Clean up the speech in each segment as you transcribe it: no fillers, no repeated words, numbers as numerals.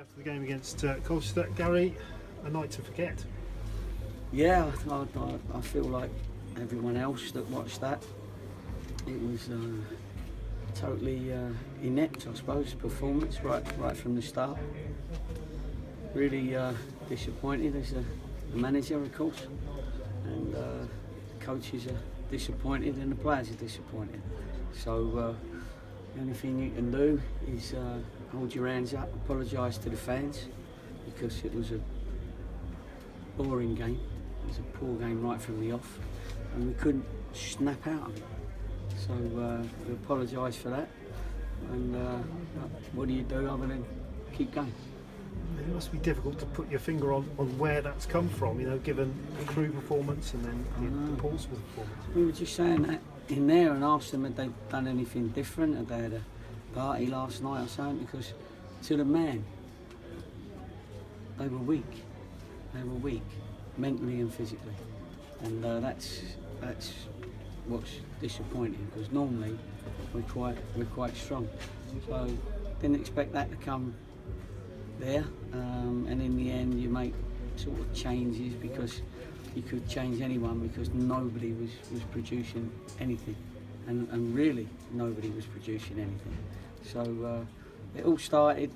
After the game against Colchester, Gary, a night to forget. Yeah, I feel like everyone else that watched that. It was totally inept, I suppose, performance right from the start. Really disappointed as a manager, of course, and the coaches are disappointed and the players are disappointed. So the only thing you can do is hold your hands up, apologise to the fans, because it was a boring game. It was a poor game right from the off, and we couldn't snap out of it. So we apologise for that. And what do you do other than keep going? It must be difficult to put your finger on where that's come from, you know, given the Crewe performance and then the Portsmouth performance. We were just saying that in there and asked them had they done anything different, had they had a party last night or something, because to the man, they were weak. They were weak, mentally and physically. And that's what's disappointing, because normally we're quite strong. So didn't expect that to come there, and in the end you make sort of changes because you could change anyone, because nobody was producing anything, and really nobody was producing anything. So it all started,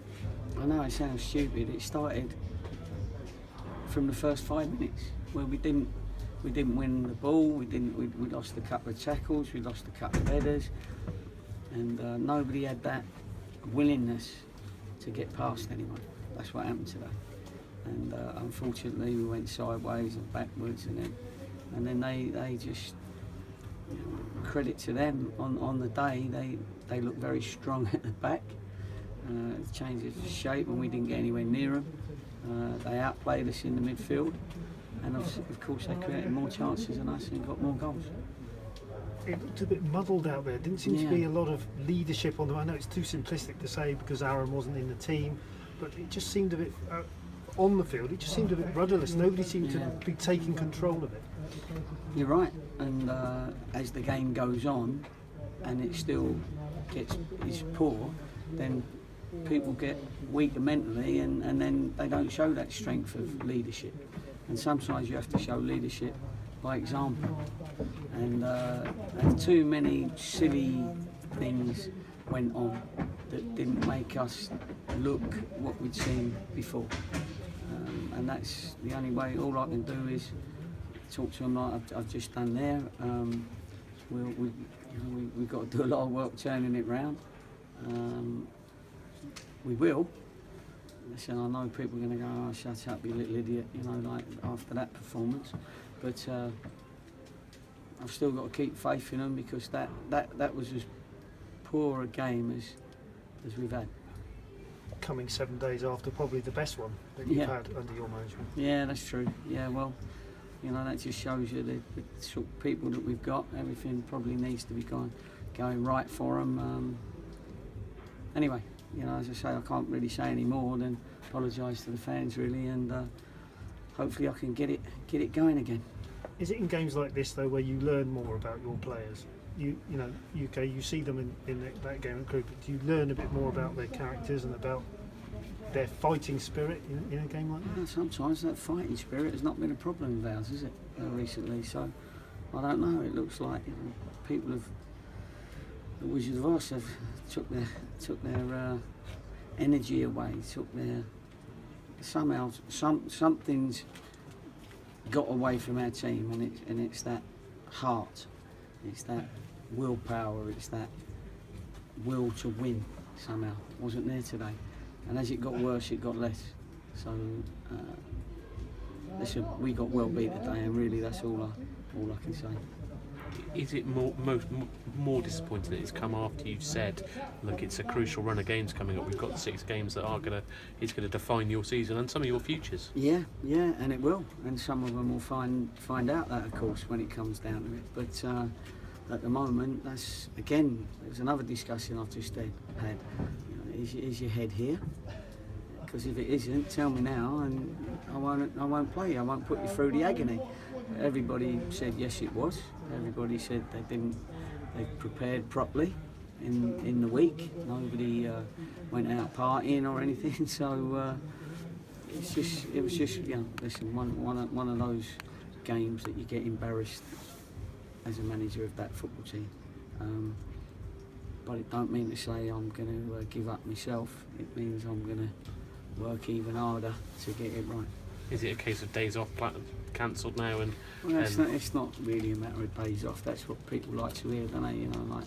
I know it sounds stupid, it started from the first 5 minutes where we didn't win the ball, we lost a couple of tackles, we lost a couple of headers, and nobody had that willingness to get past anyone. That's what happened today. And unfortunately we went sideways and backwards, and then they just, you know, credit to them, on the day they looked very strong at the back. Changed of shape when we didn't get anywhere near them. They outplayed us in the midfield, and of course they created more chances than us and got more goals. It looked a bit muddled out there. Didn't seem to be a lot of leadership on them. I know it's too simplistic to say because Aaron wasn't in the team, but it just seemed a bit on the field. It just seemed a bit rudderless. Nobody seemed to be taking control of it. You're right, and as the game goes on, and it still is poor, then people get weaker mentally, and then they don't show that strength of leadership. And sometimes you have to show leadership by example. And too many silly things went on that didn't make us look what we'd seen before. And that's the only way. All I can do is talk to them like I've just done there. We've got to do a lot of work turning it round. We will. Listen, I know people are going to go, "Oh, shut up, you little idiot," you know, like after that performance. But I've still got to keep faith in them, because that was as poor a game as we've had. Coming 7 days after probably the best one that you've had under your management. Yeah, that's true. Yeah, well, you know, that just shows you the sort of people that we've got. Everything probably needs to be going right for them. Anyway, you know, as I say, I can't really say any more than apologise to the fans, really, and hopefully I can get it going again. Is it in games like this though where you learn more about your players? You know, UK, you see them in that game at Crewe, but do you learn a bit more about their characters and about their fighting spirit in a game like that? Yeah, sometimes that fighting spirit has not been a problem of ours, is it, recently? So I don't know. It looks like, you know, people have, the Wizard of Oz have took their energy away, took their, somehow something's got away from our team, and it's that heart, it's that willpower, it's that will to win. Somehow it wasn't there today, and as it got worse, it got less. So listen, we got well beat today, and really that's all I can say. Is it more disappointing that it's come after you've said, look, it's a crucial run of games coming up, we've got 6 games that are it's gonna define your season and some of your futures? Yeah, and it will, and some of them will find out that, of course, when it comes down to it. But at the moment, that's, again, there's another discussion I've just had. You know, is your head here? Because if it isn't, tell me now, and I won't play you. I won't put you through the agony. Everybody said yes, it was. Everybody said they prepared properly. in the week. Nobody went out partying or anything. So it was just listen, one of those games that you get embarrassed as a manager of that football team. But it don't mean to say I'm going to give up myself. It means I'm going to work even harder to get it right. Is it a case of days off cancelled now? And well, it's not really a matter of days off. That's what people like to hear, don't they? You know, like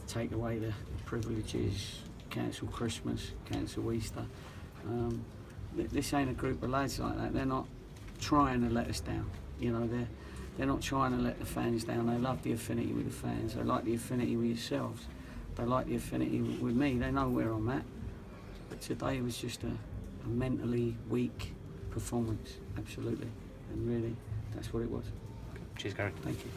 take away the privileges, cancel Christmas, cancel Easter. This ain't a group of lads like that. They're not trying to let us down. You know, they're not trying to let the fans down. They love the affinity with the fans. They like the affinity with yourselves. They like the affinity with me. They know where I'm at. But today was just a mentally weak performance, absolutely. And really, that's what it was. cheers, Gary. Thank you.